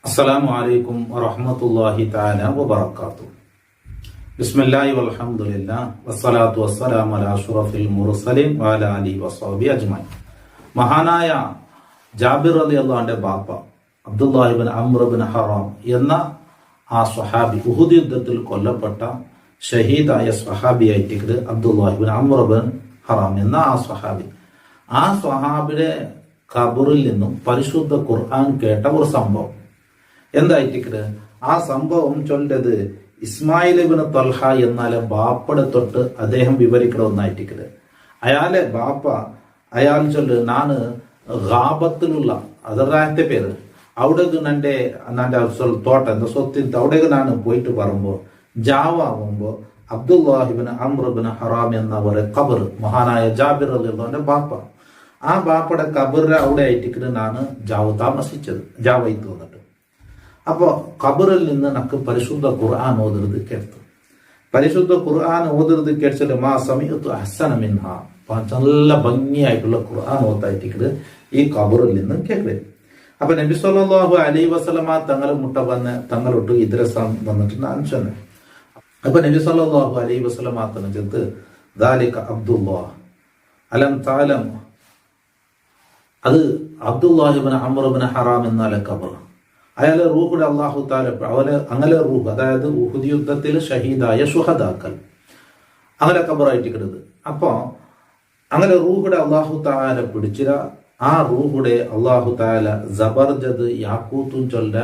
അസ്സലാമു അലൈക്കും വറഹ്മത്തുള്ളാഹി തആല വബറകാതുഹു. ബിസ്മില്ലാഹി വൽഹംദുലില്ലാഹി വസ്സലാത്തു വസ്സലാമു അലാ അഷ്റഫിൽ മുർസലീൻ വഅലാ ആലിഹി വസ്വഹ്ബിഹി അജ്മഈൻ. മഹാനായ ജാബിർ റളിയല്ലാഹു അൻഹുവിന്റെ ബാപ്പ അബ്ദുല്ലാഹി ഇബ്നു അംർ ഇബ്നു ഹറാം എന്ന ആ സ്വഹാബി ഉഹുദ് യുദ്ധത്തിൽ കൊല്ലപ്പെട്ട ഷഹീദായ സ്വഹാബിയായിട്ട് അബ്ദുല്ലാഹി ഇബ്നു അംർ ഇബ്നു ഹറാം എന്ന ആ സ്വഹാബിയുടെ ഖബറിൽ നിന്നും പരിശുദ്ധ ഖുർആൻ കേട്ട ഒരു സംഭവം എന്തായിട്ട് ആ സംഭവം ചൊല്ലത് ഇസ്മായിൽ ഇബ്നു തൽഹ എന്നാലെ ബാപ്പടെ തൊട്ട് അദ്ദേഹം വിവരിക്കണ ഒന്നായിട്ട് അയാളെ ബാപ്പ അയാൾ ചൊല്ല് നാന് ഗാബത്തിലുള്ള അതറായത്തെ പേര് അവിടേക്ക് നന്റെ തോട്ടം എന്റെ സ്വത്തിൽ അവിടേക്ക് നാണ് പോയിട്ട് പറയുമ്പോ ജാവാകുമ്പോ അബ്ദുല്ലാഹി ഇബ്നു അംർ ഇബ്നു ഹറാം എന്നവരെ ഖബർ മഹാനായ ജാബിർ റളിയല്ലാഹുവിന്റെ ബാപ്പ ആ ബാപ്പയുടെ ഖബറിൽ അവിടെ ആയിട്ട് നാണ് താമസിച്ചത് ജാവയിത്ത് വന്നിട്ട്. അപ്പോ ഖബറിൽ നിന്ന് നക്ക് പരിശുദ്ധ ഖുർആൻ ഓതുന്നത് കേട്ടു. പരിശുദ്ധ ഖുർആൻ ഓതുന്നത് കേട്ടിട്ട് മാ സമയത്ത് ഹസന മിൻഹ നല്ല ഭംഗിയായിട്ടുള്ള ഖുർആൻ ഓതായിട്ട് ഈ ഖബറിൽ നിന്ന് കേൾക്കുക. അപ്പൊ നബി സല്ലല്ലാഹു അലൈഹി വസല്ലമ തങ്ങളെ മുട്ട വന്ന് തങ്ങളോട്ട് ഇദ്രസം വന്നിട്ട് ഞാൻ ചെന്നു. അപ്പൊ നബി സല്ലല്ലാഹു അലൈഹി വസല്ലമ തങ്ങൾ ചെന്ന് ദാലിക അബ്ദുല്ലാഹ് അലം തഅലം, അത് അബ്ദുല്ലാഹി ഇബ്നു അംർ ഇബ്നു ഹറാം എന്നാലെ ഖബർ. അയാളെ റൂഹുടെ അള്ളാഹു താല അവലെ അങ്ങനെ റൂഹ്, അതായത് ഉഹുദ് യുദ്ധത്തിൽ ഷഹീദായ ശുഹദാക്കൾ അങ്ങനെ ഖബറായിട്ട് കിടത്. അപ്പൊ അങ്ങനെ റൂഹുടെ അള്ളാഹു താല പിടിച്ചിര ആ റൂഹുടെ അള്ളാഹു താല ജബർജദ് യാക്കൂത്തും ചൊല്ല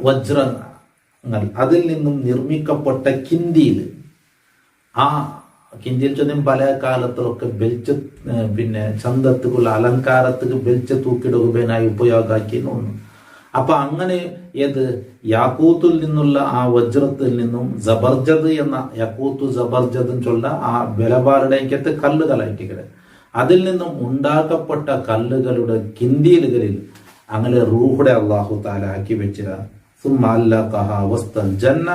വജ്രങ്ങൾ അതിൽ നിന്നും നിർമ്മിക്കപ്പെട്ട കിന്തിയിൽ, ആ കിന്തിയിൽ ചൊല്ലും പല കാലത്തിലൊക്കെ ബെൽച്ച ചന്തത്തുക്കുള്ള അലങ്കാരത്തുക്ക് ബെൽച്ച തൂക്കിടുകനായി ഉപയോഗമാക്കി ഒന്നു. അപ്പൊ അങ്ങനെ ഏത് യാക്കൂത്തിൽ നിന്നുള്ള ആ വജ്രത്തിൽ നിന്നും ജബർജദ് എന്ന യാക്കൂത്തു ജബർജദ് ചൊല്ല ആ ബലബാറുടെക്കത്തെ കല്ലുകളായിട്ട് അതിൽ നിന്നും ഉണ്ടാക്കപ്പെട്ട കല്ലുകളുടെ കിന്തിയിലുകളിൽ അങ്ങനെ റൂഹുടെ അള്ളാഹു താല ആക്കി വെച്ചിര ജന്ന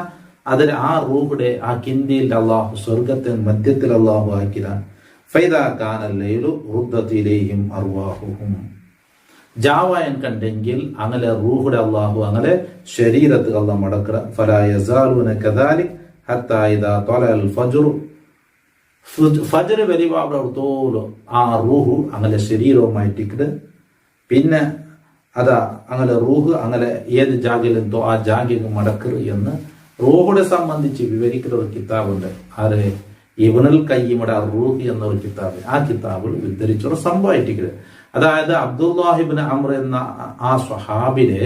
അതിൽ ആ റൂഹുടെ ആ കിന്തിയിൽ അള്ളാഹു സ്വർഗത്തെ മധ്യത്തിൽ അള്ളാഹു ആക്കിര ഫൈദാ കാനല്ലൈലു റുദ്ദത്തിലേയും അർവാഹുഹും ജാവായൻ കണ്ടെങ്കിൽ അങ്ങനെ റൂഹുടെ അള്ളാഹു അങ്ങനെ ശരീരത്തിൽ അള്ളാഹ് മടക്കറ ഫലാ യസാലുന കദാലിക് ഹത്താ ഇദാ ത്വലഅൽ ഫജ്റു ഫജ്ർ വലിവാടത്തോലോ ആ റൂഹു അങ്ങനെ ശരീരവുമായിട്ടിട്ട് പിന്നെ അതാ അങ്ങനെ റൂഹ് അങ്ങനെ ഏത് ജാഗിലെന്തോ ആ ജാഗിക്ക് മടക്കറ് എന്ന് റൂഹുടെ സംബന്ധിച്ച് വിവരിക്കുന്ന ഒരു കിതാബുണ്ട്. ആര് ഇബ്നുൽ ഖയ്യിമുടെ റൂഹ് എന്നൊരു കിതാബ്, ആ കിതാബിൽ ഉദ്ധരിച്ചൊരു സംഭവമായിട്ട് അതായത് അബ്ദുല്ലാഹി ഇബ്നു അംർ എന്ന ആ സ്വഹാബിലെ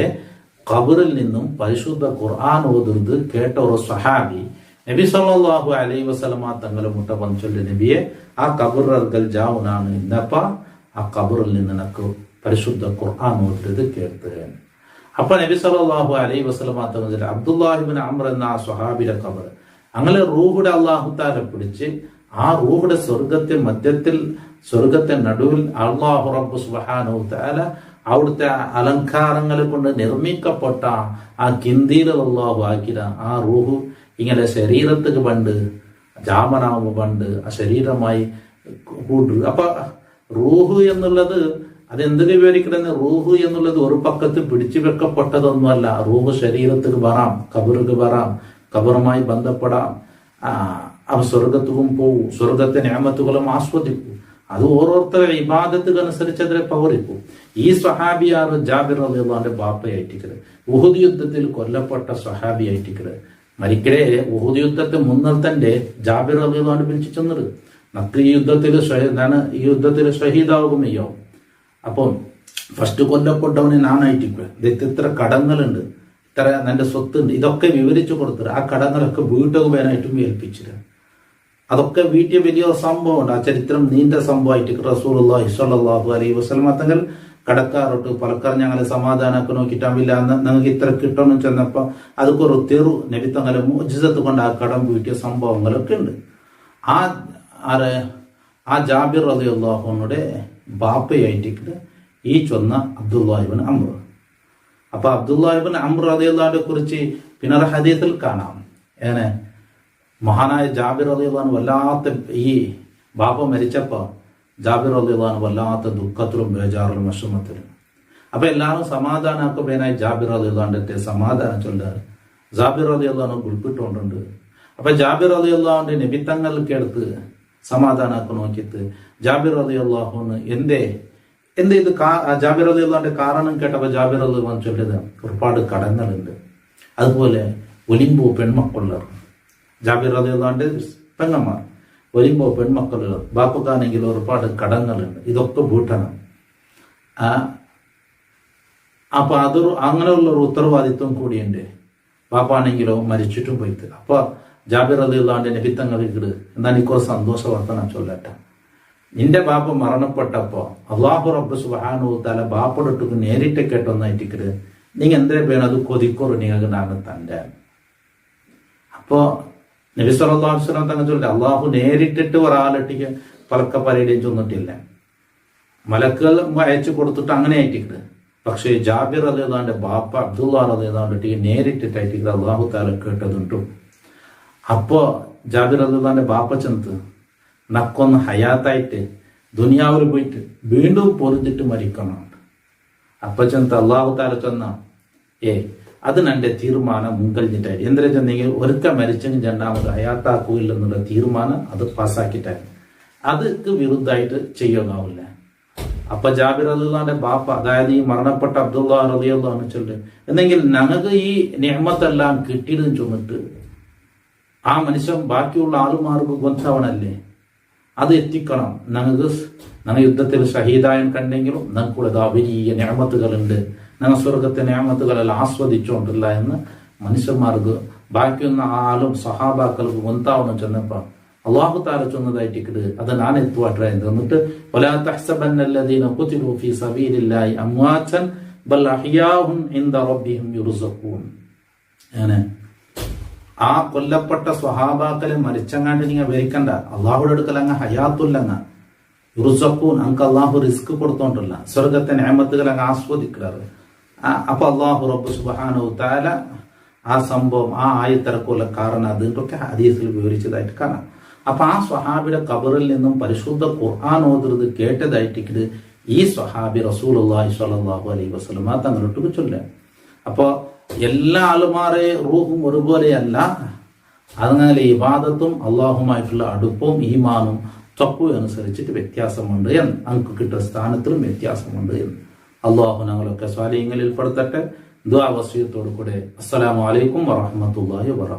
ഖബറിൽ നിന്നും പരിശുദ്ധ ഖുർആൻ ഓതുന്നത് കേട്ട ഒരു സ്വഹാബി നബി സല്ലല്ലാഹു അലൈഹി വസല്ലമ തങ്ങളെ മുട്ട പഞ്ചൊല്ലി നബിയെ ആ ഖബറിൽ ജാവുനാണ് ഇന്നപ്പ ആ ഖബറിൽ നിന്ന് നക്ക് പരിശുദ്ധ ഖുർആൻ ഓതുന്നത് കേട്ട്. അപ്പൊ നബി സല്ലല്ലാഹു അലൈഹി വസല്ലമ തങ്ങൾ അബ്ദുല്ലാഹി ഇബ്നു അംർ എന്ന ആ സ്വഹാബിയുടെ ഖബർ അങ്ങനെ റൂഹുടെ അല്ലാഹു തആല പിടിച്ച് ആ റൂഹുടെ സ്വർഗത്തെ മധ്യത്തിൽ സ്വർഗത്തെ നടുവിൽ അല്ലാഹു റബ്ബ് സുബ്ഹാനഹു തആല അവിടുത്തെ അലങ്കാരങ്ങളെ കൊണ്ട് നിർമ്മിക്കപ്പെട്ട ആ കിന്തിയിൽ അല്ലാഹു ആക്കിര ആ റൂഹ് ഇങ്ങനെ ശരീരത്തിന് പണ്ട് ജാമനാവ് പണ്ട് ആ ശരീരമായി കൂട്ടു. അപ്പൊ റൂഹ് എന്നുള്ളത് അതെന്തിനു വിവരിക്കണമെന്ന്, റൂഹ് എന്നുള്ളത് ഒരു പക്കത്ത് പിടിച്ചു വെക്കപ്പെട്ടതൊന്നുമല്ല. റൂഹ് ശരീരത്തിൽ വരാം, ഖബറിക്ക് വരാം, ഖബറുമായി ബന്ധപ്പെടാം, അവ സ്വർഗത്തുക്കും പോവും, സ്വർഗത്തെ നിഅമത്തുകളും ആസ്വദിക്കും. അത് ഓരോരുത്തരുടെ ഇബാദത്തുകനുസരിച്ച് അതിനെ പവറിക്കും. ഈ സ്വഹാബിയാർ ജാബിർ റളിയല്ലാഹുവിന്റെ ബാപ്പയായിട്ടിക്കല് ഉഹുദ് യുദ്ധത്തിൽ കൊല്ലപ്പെട്ട സ്വഹാബിയായിട്ടിക്കല് മരിക്കരെ ഉഹുദ് യുദ്ധത്തെ മുൻനിർത്തന്റെ ജാബിർ റളിയല്ലാഹു വിളിച്ചു ചെന്നത് നക്ക് ഈ യുദ്ധത്തിൽ ഷഹീദാവുകയോ. അപ്പം ഫസ്റ്റ് കൊല്ലപ്പെട്ടവന് നാനായിട്ടിക്കുക, ഇത്ര കടങ്ങളുണ്ട്, ഇത്ര എന്റെ സ്വത്തുണ്ട്, ഇതൊക്കെ വിവരിച്ചു കൊടുത്തിട്ട് ആ കടങ്ങളൊക്കെ വീട്ടുപോകാനായിട്ടും ഏൽപ്പിച്ചിട്ട് അതൊക്കെ വീട്ടിൽ വലിയ സംഭവമുണ്ട്. ആ ചരിത്രം നീണ്ട സംഭവമായിട്ട് റസൂലുള്ളാഹി സ്വല്ലല്ലാഹു അലൈഹി വസല്ലമ തങ്ങൾ കടക്കാരോട്ട് പലക്കാർ ഞങ്ങളെ സമാധാനമൊക്കെ നോക്കിയിട്ടാവില്ല, നിങ്ങൾക്ക് ഇത്ര കിട്ടണം ചെന്നപ്പോ അതൊക്കെ ഒരു തെറു നബി തങ്ങളെ മുഅ്ജിസത്ത് കൊണ്ട് ആ കടം വീട്ടിയ സംഭവങ്ങളൊക്കെ ഉണ്ട്. ആ ജാബിർ റളിയല്ലാഹു അൻഹുടെ ബാപ്പയായിട്ട് ഈ ചൊന്ന അബ്ദുല്ലാഹി ഇബ്നു അംർ. അപ്പൊ അബ്ദുല്ലാഹി ഇബ്നു അംർ റളിയല്ലാഹുവിനെ കുറിച്ച് പിന്നെ ഹദീസിൽ കാണാം. മഹാനായ ജാബിർ റളിയല്ലാഹു അൻഹു വല്ലാത്ത ഈ ബാപ്പ മരിച്ചപ്പോ ജാബിർ റളിയല്ലാഹു അൻഹു വല്ലാത്ത ദുഃഖത്തിലും ബേജാറിലും വിഷമത്തിലും അപ്പൊ എല്ലാവരും സമാധാനാക്കുമ്പേനായി ജാബിർ റളിയല്ലാഹുവിന്റെ സമാധാനം ചൊല്ലാറ്. ജാബിർ റളിയല്ലാഹു ഉൾപ്പെട്ടുകൊണ്ടുണ്ട്. അപ്പൊ ജാബിർ റളിയല്ലാഹുവിന്റെ നബിത്തങ്ങൾക്ക് അടുത്ത് സമാധാനാക്കി നോക്കിയിട്ട് ജാബിർ റളിയല്ലാഹുവിന് എന്തേ ഇത് ജാബിർ റളിയല്ലാഹുവിന്റെ കാരണം കേട്ടപ്പോ ജാബിർ റളിയല്ലാഹു ചൊല്ലിയത് ഒരുപാട് കടങ്ങളുണ്ട്. അതുപോലെ ഒലിമ്പോ പെൺമക്കളുള്ളവർ, ജാബിർ റളിയല്ലാഹുവിന്റെ പെങ്ങന്മാർ, ഒലിമ്പോ പെൺമക്കളുള്ളവർ, ബാപ്പക്കാണെങ്കിൽ ഒരുപാട് കടങ്ങളുണ്ട്, ഇതൊക്കെ വീട്ടണം. അപ്പൊ അതൊരു അങ്ങനെയുള്ള ഒരു ഉത്തരവാദിത്വം കൂടിയുണ്ട്. ബാപ്പാണെങ്കിലോ മരിച്ചിട്ടും പോയിട്ട്. അപ്പൊ ജാബിർ റളിയല്ലാഹുവിന്റെ നബിത്തങ്ങൾക്ക് എന്താ എനിക്കൊരു സന്തോഷ വർത്തനം ചൊല്ലട്ടെ. നിന്റെ ബാപ്പ മരണപ്പെട്ടപ്പോ അല്ലാഹു റബ്ബ് സുബ്ഹാനഹു തആല ബാപ്പടൊട്ടുക്ക് നേരിട്ട് കേട്ടൊന്നായിട്ടിക്കട് നീங்க എന്തേ വേണം അത് കൊതിക്കൊരു നിങ്ങൾക്ക് നാണ് തന്റെ. അപ്പോ നബി സല്ലല്ലാഹു അലൈഹി വസല്ലം തങ്ങൾ ചൊല്ലിട്ട് അള്ളാഹു നേരിട്ടിട്ട് ഒരാളിട്ടിക്ക് പലക്ക പലയുടെയും ചൊന്നിട്ടില്ല, മലക്കുകൾ അയച്ചു കൊടുത്തിട്ട് അങ്ങനെ ആയിട്ടിക്കട്. പക്ഷേ ജാബിർ റളിയല്ലാഹുവിന്റെ ബാപ്പ അബ്ദുല്ലാ റളിയല്ലാഹു നേരിട്ടിട്ടായിട്ട് അള്ളാഹു തആല കേട്ടതുണ്ടും. അപ്പോ ജാബിർ റളിയല്ലാഹുവിന്റെ ബാപ്പ ചെന്ന് നക്കൊന്ന് ഹയാത്തായിട്ട് ദുനിയാവിൽ പോയിട്ട് വീണ്ടും പൊരുതിട്ട് മരിക്കണം. അപ്പൊ ചെന്ന് അള്ളാഹു തആല ചെന്ന അത് എന്റെ തീരുമാനം മുൻകഴിഞ്ഞിട്ടായി. എന്തിനാ ചെന്നെങ്കിൽ ഒരുക്ക മരിച്ചെങ്കിൽ രണ്ടാമത് ഹയാത്താക്കുകയില്ലെന്നുള്ള തീരുമാനം അത് പാസ്സാക്കിയിട്ടായിരുന്നു. അതൊക്കെ വിരുദ്ധമായിട്ട് ചെയ്യാനാവില്ല. അപ്പൊ ജാബിർ റളിയല്ലാഹുവിന്റെ ബാപ്പ, അതായത് ഈ മരണപ്പെട്ട അബ്ദുല്ലാ റളിയല്ലാഹു ചൊല്ല് എന്നെങ്കിൽ ഞങ്ങൾക്ക് ഈ നിഅമത്തെല്ലാം കിട്ടിയതെന്ന് ചൊന്നിട്ട് ആ മനുഷ്യൻ ബാക്കിയുള്ള ആളുമാർക്ക് ഗൊന്തവണല്ലേ, അത് എത്തിക്കണം. ഞങ്ങൾ യുദ്ധത്തിൽ ഷഹീദായൻ കണ്ടെങ്കിലും ഞങ്ങൾക്കുള്ള വലിയ നിഅമത്തുകളുണ്ട്, ഞങ്ങൾ സ്വർഗത്തെ നിഅമത്തുകളെല്ലാം ആസ്വദിച്ചോണ്ടില്ല എന്ന് മനുഷ്യന്മാർക്ക് ബാക്കിയൊന്ന ആളും സഹാബാക്കൾക്ക് ഗൊന്താവണം ചെന്നപ്പോ അള്ളാഹു തആല ചൊന്നതായിട്ടിക്കട് അത് ഞാൻ എത്തുവാട്ടായിരുന്നു. എന്നിട്ട് വലാ തഹ്സബന്നല്ലദീന ഖുതിലൂ ഫീ സബീലില്ലാഹി അംവാതൻ ബൽ അഹ്യാഉൻ ഇൻദ റബ്ബിഹിം യുർസഖൂൻ. അങ്ങനെ ആ കൊല്ലപ്പെട്ട സ്വഹാബാക്കളെ മരിച്ചങ്ങാണ്ട് നിങ്ങൾ വരിക്കണ്ട, അള്ളാഹുടെ അടുക്കൽ അങ്ങ് ഹയാത്തുല്ലങ്ങ യുർസഖൂൻ, അങ്ങ് അള്ളാഹു റിസ്ക് കൊടുത്തോണ്ടല്ല, സ്വർഗത്തെ നിഅമത്തുകൾ അങ്ങ് ആസ്വദിക്കാറ്. അപ്പൊ അള്ളാഹു റബ്ബ് സുബ്ഹാനഹു തആല ആ സംഭവം ആ ആയത്തിറക്കുള്ള കാരണം അതിൻ്റെയൊക്കെ ഹദീസിൽ വിവരിച്ചതായിട്ട് കാണാം. അപ്പൊ ആ സ്വഹാബിയുടെ ഖബറിൽ നിന്നും പരിശുദ്ധ ഖുർആൻ ഓതുന്നത് കേട്ടതായിട്ട് ഈ സ്വഹാബി റസൂലുള്ളാഹി സ്വല്ലല്ലാഹു അലൈഹി വസല്ലം തങ്ങളോട്ട് ചൊല്ലാം. അപ്പൊ എല്ലാ ആളുമാരെ റൂഹും ഒരുപോലെയല്ല, അങ്ങനെ ഇബാദത്തും അള്ളാഹുമായിട്ടുള്ള അടുപ്പവും ഈമാനും തഖ്വയും അനുസരിച്ചിട്ട് വ്യത്യാസമുണ്ട് എന്ന്, നമുക്ക് കിട്ടുന്ന സ്ഥാനത്തിലും വ്യത്യാസമുണ്ട് എന്ന്. അള്ളാഹു ഞങ്ങളൊക്കെ സ്വാലിഹ്യങ്ങളിൽ പെടുത്തട്ടെ. ദുആ വസിയത്തോടു കൂടെ അസ്സലാമു അലൈക്കും വറഹ്മത്തുള്ളാഹി വബറകാതുഹു.